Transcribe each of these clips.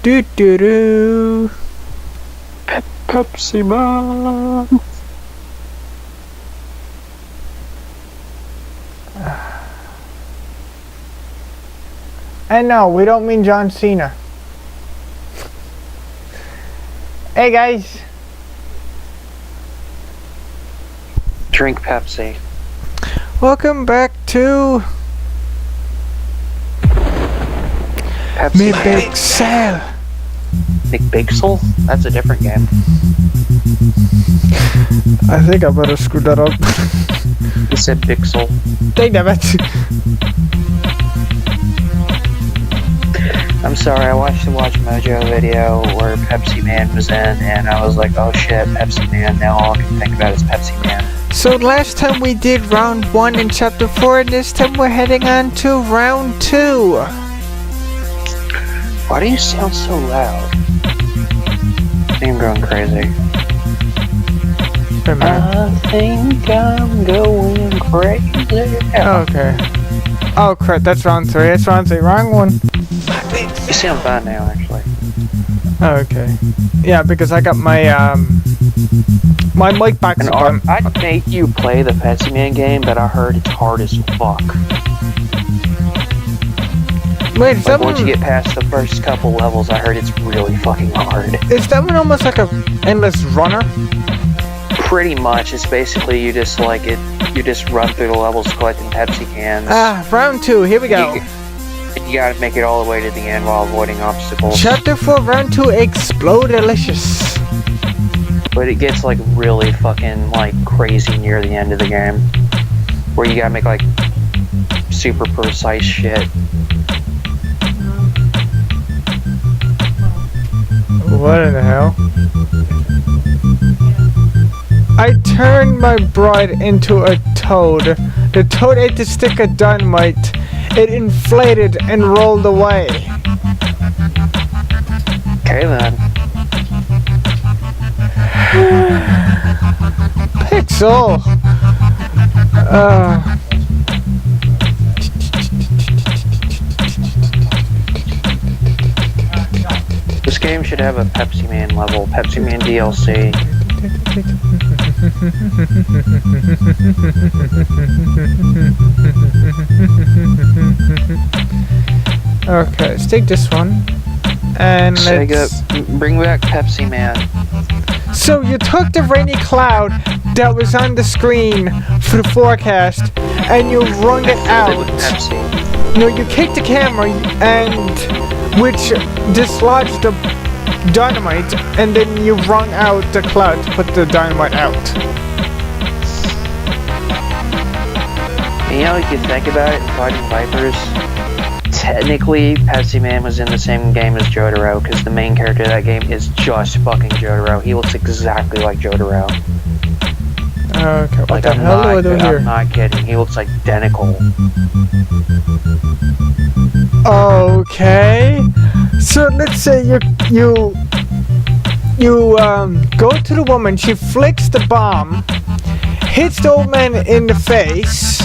Do do do. Pepsi Man. And no, we don't mean John Cena. Hey guys. Drink Pepsi. Welcome back to Pepsi McPixel. McPixel? That's a different game. I think I better screw that up. You said Pixel. Dang it. I'm sorry, I watched the Watch Mojo video where Pepsi Man was in, and I was like, oh shit, Pepsi Man. Now all I can think about is Pepsi Man. So last time we did round 1 in chapter 4, and this time we're heading on to round 2. Why do you sound so loud? I think I'm going crazy. I think I'm going crazy. Okay. Oh crap, that's round 3. That's round 3. Wrong one. You sound fine now, actually. Okay. Yeah, because I got my my mic box. And I'd make you play the Pepsi Man game, but I heard it's hard as fuck. Wait, is that Once one? you get past the first couple levels, I heard it's really fucking hard. Is that one almost like a endless runner? Pretty much, it's basically you just you just run through the levels collecting Pepsi cans. Round 2. Here we go. You gotta make it all the way to the end while avoiding obstacles. Chapter 4, round 2. Explode delicious. But it gets like really fucking like crazy near the end of the game, where you gotta make like super precise shit. What in the hell? I turned my bride into a toad. The toad ate the stick of dynamite. It inflated and rolled away. Okay then. Pixel! This game should have a Pepsi Man level, Pepsi Man DLC. Okay, let's take this one. And let's... Bring back Pepsi Man. So you took the rainy cloud that was on the screen for the forecast and you wrung it out. No, you kicked the camera and which dislodged the dynamite, and then you wrung out the cloud to put the dynamite out. You know, you can think about it in Fighting Vipers. Technically, Pepsi Man was in the same game as Jotaro, because the main character of that game is just fucking Jotaro. He looks exactly like Jotaro. Okay, what like, the hell do I do here? I'm not kidding, he looks identical. Okay, so let's say you go to the woman, she flicks the bomb, hits the old man in the face,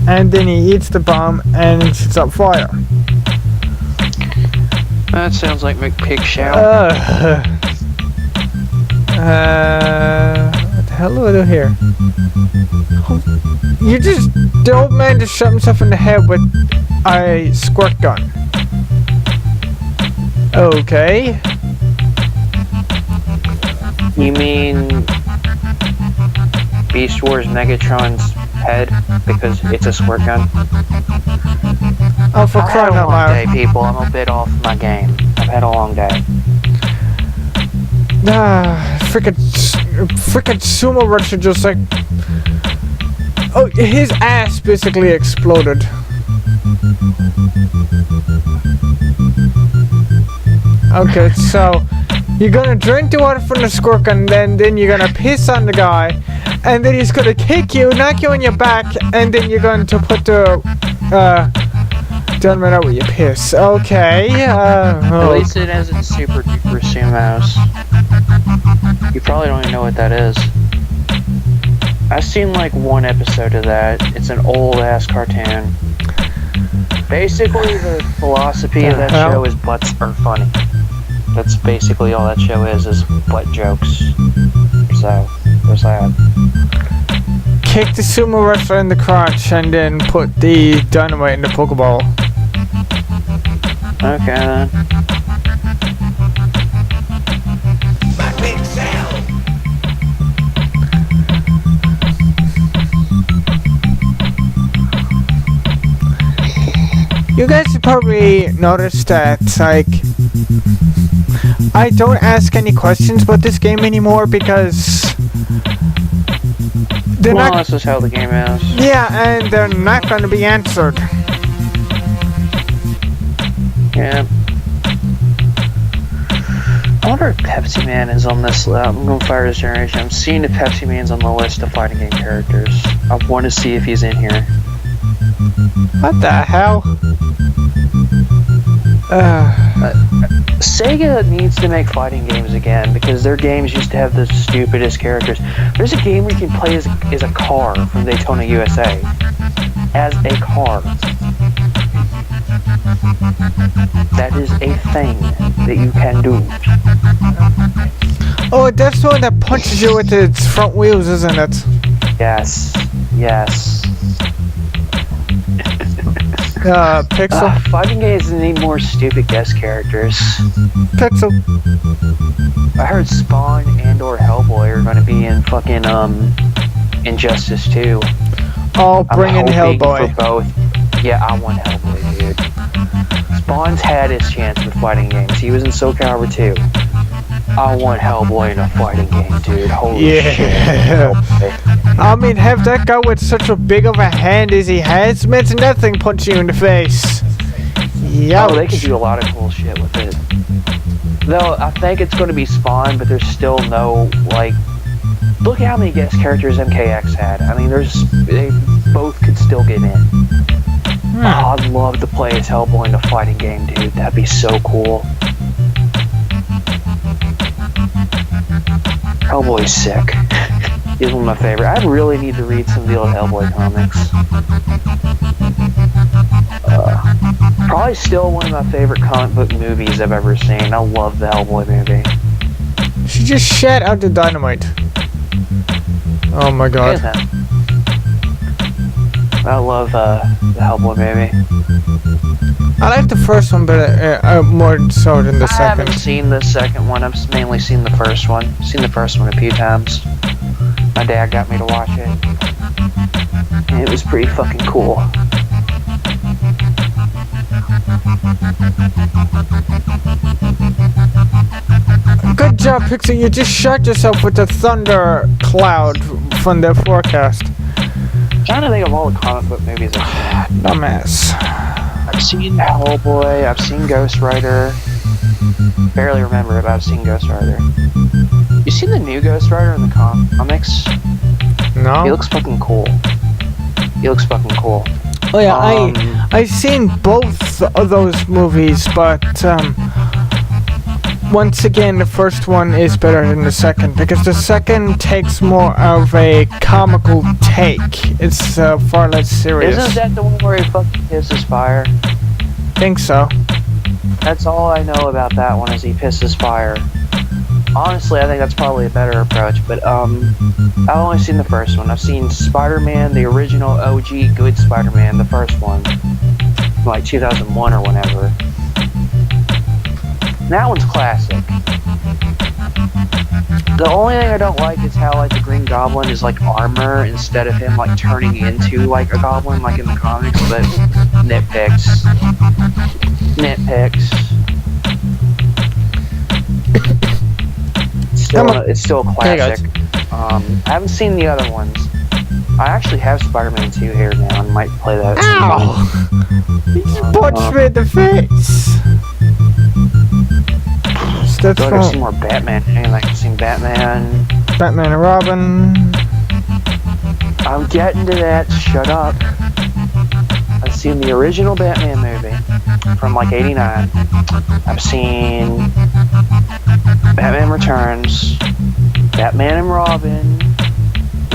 and then he eats the bomb and it sets up fire. That sounds like McPixel. What the hell do I do here? The old man just shot himself in the head with a squirt gun. Okay. You mean Beast Wars Megatron's head because it's a squirt gun? Oh, for crying out loud. I've had a long day, people. I'm a bit off my game. I've had a long day. Frickin' sumo wrestler just like... Oh, his ass basically exploded. Okay, so you're gonna drink the water from the squirt gun, then you're gonna piss on the guy, and then he's gonna kick you, knock you on your back, and then you're going to put the dynamite out with your piss. Okay. At least it isn't super duper sumos. You probably don't even know what that is. I've seen like one episode of that. It's an old ass cartoon. Basically, the philosophy of that show is butts are funny. That's basically all that show is butt jokes. So, there's that. Kick the sumo wrestler in the crotch and then put the dynamite in the Pokeball. Okay then. McPixel. You guys have probably noticed that, like, I don't ask any questions about this game anymore because they're Well, not. that's just how the game is. Yeah, and they're not going to be answered. Yeah. I wonder if Pepsi Man is on this. I'm going to fire this generation. I'm seeing if Pepsi Man's on the list of fighting game characters. I want to see if he's in here. What the hell? Sega needs to make fighting games again because their games used to have the stupidest characters. There's a game where you can play as a car from Daytona, USA. As a car. That is a thing that you can do. Oh, that's the one that punches you with its front wheels, isn't it? Yes. Yes. Pixel. Fighting games need more stupid guest characters. Pixel. I heard Spawn and or Hellboy are going to be in fucking Injustice 2. Oh, bring in Hellboy. For both. Yeah, I want Hellboy, dude. Spawn's had his chance with fighting games. He was in Soul Calibur 2. I want Hellboy in a fighting game, dude. Holy shit. Hellboy. I mean, have that guy with such a big of a hand as he has meant nothing punching you in the face. Yeah. Oh, they could do a lot of cool shit with it. Though, I think it's going to be Spawn, but there's still no, like... Look at how many guest characters MKX had. I mean, they both could still get in. Oh, I'd love to play as Hellboy in a fighting game, dude. That'd be so cool. Hellboy's sick. He's one of my favorite. I really need to read some of the old Hellboy comics. Probably still one of my favorite comic book movies I've ever seen. I love the Hellboy movie. She just shat out the dynamite. Oh my god. Yeah. I love the Hellboy movie. I like the first one, but more so than the I second. haven't seen the second one. I've mainly seen the first one. I've seen the first one a few times. My dad got me to watch it. And it was pretty fucking cool. Good job, Pixie. You just shot yourself with the thunder cloud from the forecast. I'm trying to think of all the comic book movies I've seen. Dumbass. I've seen Hellboy, I've seen Ghost Rider. Barely remember it, but I've seen Ghost Rider. You seen the new Ghost Rider in the comics? No? He looks fucking cool. He looks fucking cool. Oh yeah, I've seen both of those movies, but once again, the first one is better than the second because the second takes more of a comical take. It's far less serious. Isn't that the one where he fucking pisses fire? Think so. That's all I know about that one is he pisses fire. Honestly, I think that's probably a better approach, but I've only seen the first one. I've seen Spider-Man, the original OG good Spider-Man, the first one, like 2001 or whenever. That one's classic. The only thing I don't like is how like the Green Goblin is like armor instead of him like turning into like a goblin like in the comics, but nitpicks. It's still a classic. I haven't seen the other ones. I actually have Spider-Man 2 here now and might play that. Ow! You punched me in the face! I feel like I've seen more Batman. I've seen Batman. Batman and Robin. I'm getting to that. Shut up. I've seen the original Batman movie from like '89. I've seen Batman Returns, Batman and Robin,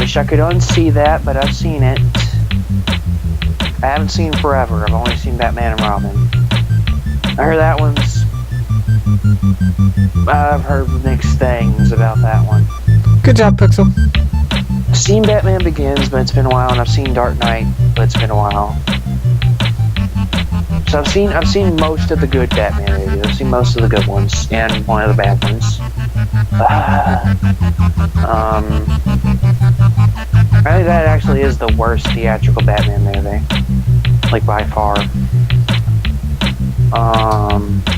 wish I could unsee that, but I've seen it. I haven't seen Forever. I've only seen Batman and Robin. I heard that one's... I've heard mixed things about that one. Good job, Pixel. I've seen Batman Begins, but it's been a while, and I've seen Dark Knight, but it's been a while. So I've seen most of the good Batman movies. I've seen most of the good ones, and one of the bad ones. I think that actually is the worst theatrical Batman movie. Like, by far.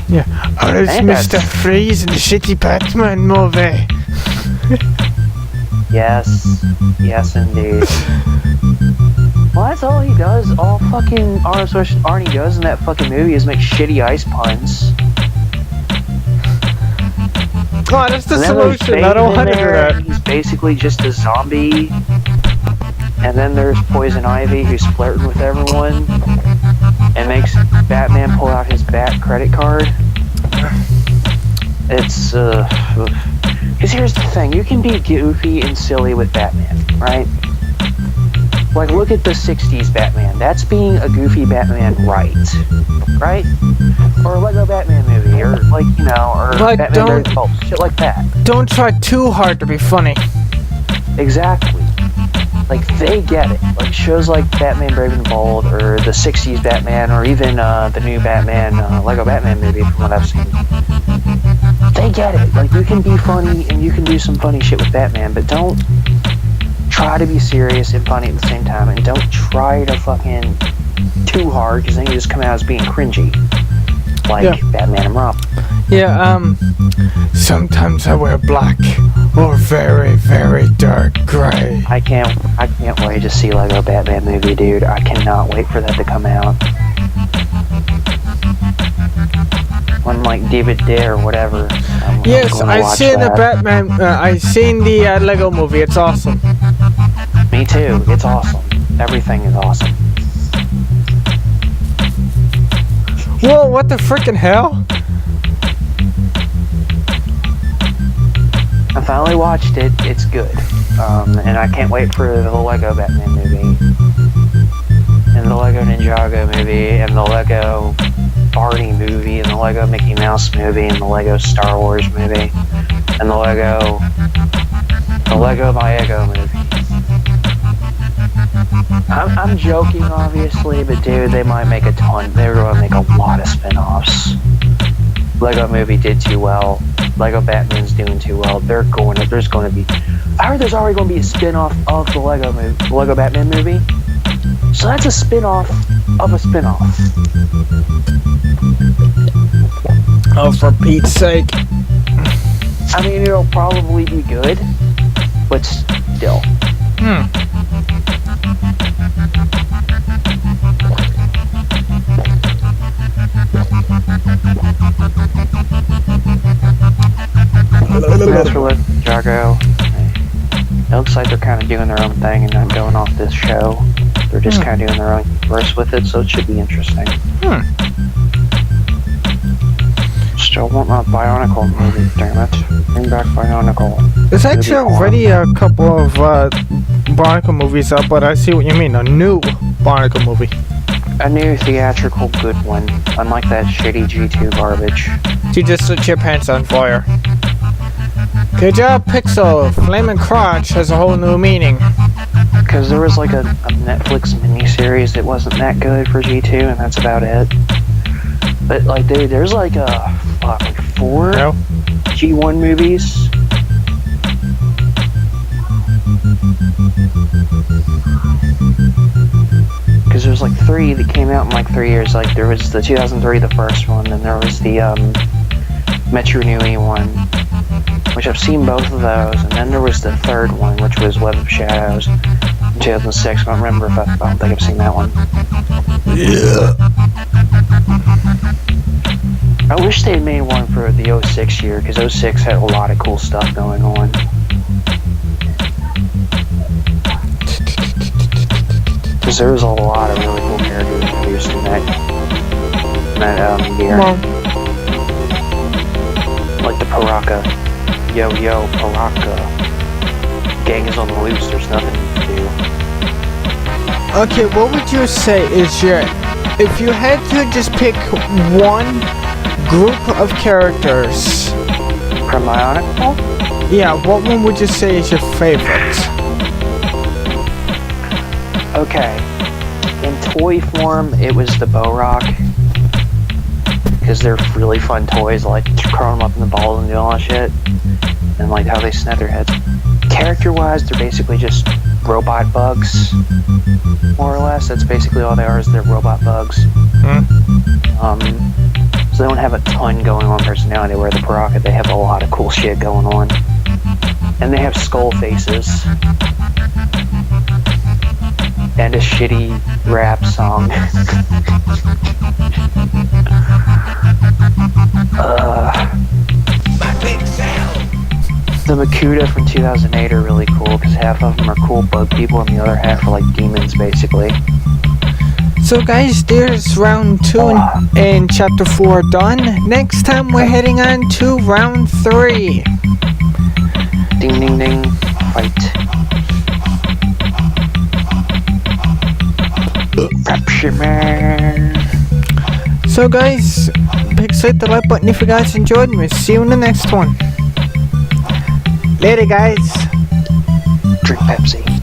Yeah. Oh, it's Mr. Freeze in the shitty Batman movie. Yes. Yes, indeed. Well, that's all he does. All fucking Arnie does in that fucking movie is make shitty ice puns. Oh, that's the solution. I don't want to do that. He's basically just a zombie. And then there's Poison Ivy, who's flirting with everyone and makes Batman pull out his Bat credit card. It's, because here's the thing, you can be goofy and silly with Batman, right? Like, look at the 60s Batman. That's being a goofy Batman, right? Or a Lego Batman movie, or, like, you know, or but Batman Bolt, shit like that. Don't try too hard to be funny. Exactly. Like, they get it. Like, shows like Batman Brave and the Bold, or the 60s Batman, or even the new Batman, Lego Batman movie, from what I've seen. They get it. Like, you can be funny, and you can do some funny shit with Batman, but don't try to be serious and funny at the same time, and don't try to fucking too hard, because then you just come out as being cringy. Like Batman and Robin. Yeah, sometimes I wear black or very, very dark gray. I can't wait to see Lego Batman movie, dude. I cannot wait for that to come out. When like David Day or whatever. Yes, I've seen the Batman. I've seen the Lego movie. It's awesome. Me too. It's awesome. Everything is awesome. Whoa! What the frickin' hell? I finally watched it. It's good. And I can't wait for the Lego Batman movie. And the Lego Ninjago movie. And the Lego Barney movie. And the Lego Mickey Mouse movie. And the Lego Star Wars movie. And the Lego My Ego movie. I'm joking, obviously, but dude, they might make a ton. They're going to make a lot of spin-offs. Lego movie did too well. Lego Batman's doing too well. There's going to be... I heard there's already going to be a spin-off of the Lego Batman movie. So that's a spin-off of a spin-off. Oh, for Pete's sake. I mean, it'll probably be good, but still. That's for Ninjago. It looks like they're kind of doing their own thing and not going off this show. They're just kind of doing their own universe with it, so it should be interesting. Still want my Bionicle movie, damn it. Bring back Bionicle. There's actually already a couple of Bionicle movies out, but I see what you mean. A new Bionicle movie. A new theatrical good one, unlike that shitty G2 garbage. You just lit your pants on fire. Good job, Pixel. Flamin' Crotch has a whole new meaning. Because there was like a Netflix miniseries that wasn't that good for G2, and that's about it. But like, dude, there's like like 4 G1 movies. Because there's like 3 that came out in like 3 years. Like there was the 2003, the first one, then there was the Metro Nui one, which I've seen both of those, and then there was the 3rd one, which was Web of Shadows in 2006. I don't remember I don't think I've seen that one. Yeah. I wish they had made one for the 06 year, because 06 had a lot of cool stuff going on. Because there was a lot of really cool characters introduced in that year. Like the Paraka. Yo, Paraka. gang is on the loose. There's nothing to do. Okay, what would you say is your... If you had to just pick one group of characters... From Bionic? Yeah, what one would you say is your favorite? Okay. In toy form, it was the Bo-Rock. Because they're really fun toys, like curling them up in the balls and doing all that shit. And like how they snap their heads. Character-wise, they're basically just robot bugs. More or less, that's basically all they are, is they're robot bugs. So they don't have a ton going on personality, where the Baraka, they have a lot of cool shit going on. And they have skull faces. And a shitty rap song. The Makuta from 2008 are really cool, because half of them are cool bug people and the other half are like demons, basically. So guys, there's round 2 and chapter 4 done. Next time we're heading on to round 3. Ding ding ding, fight. Rapture Man. So guys, hit the like button if you guys enjoyed, and we'll see you in the next one. Later guys. Drink Pepsi.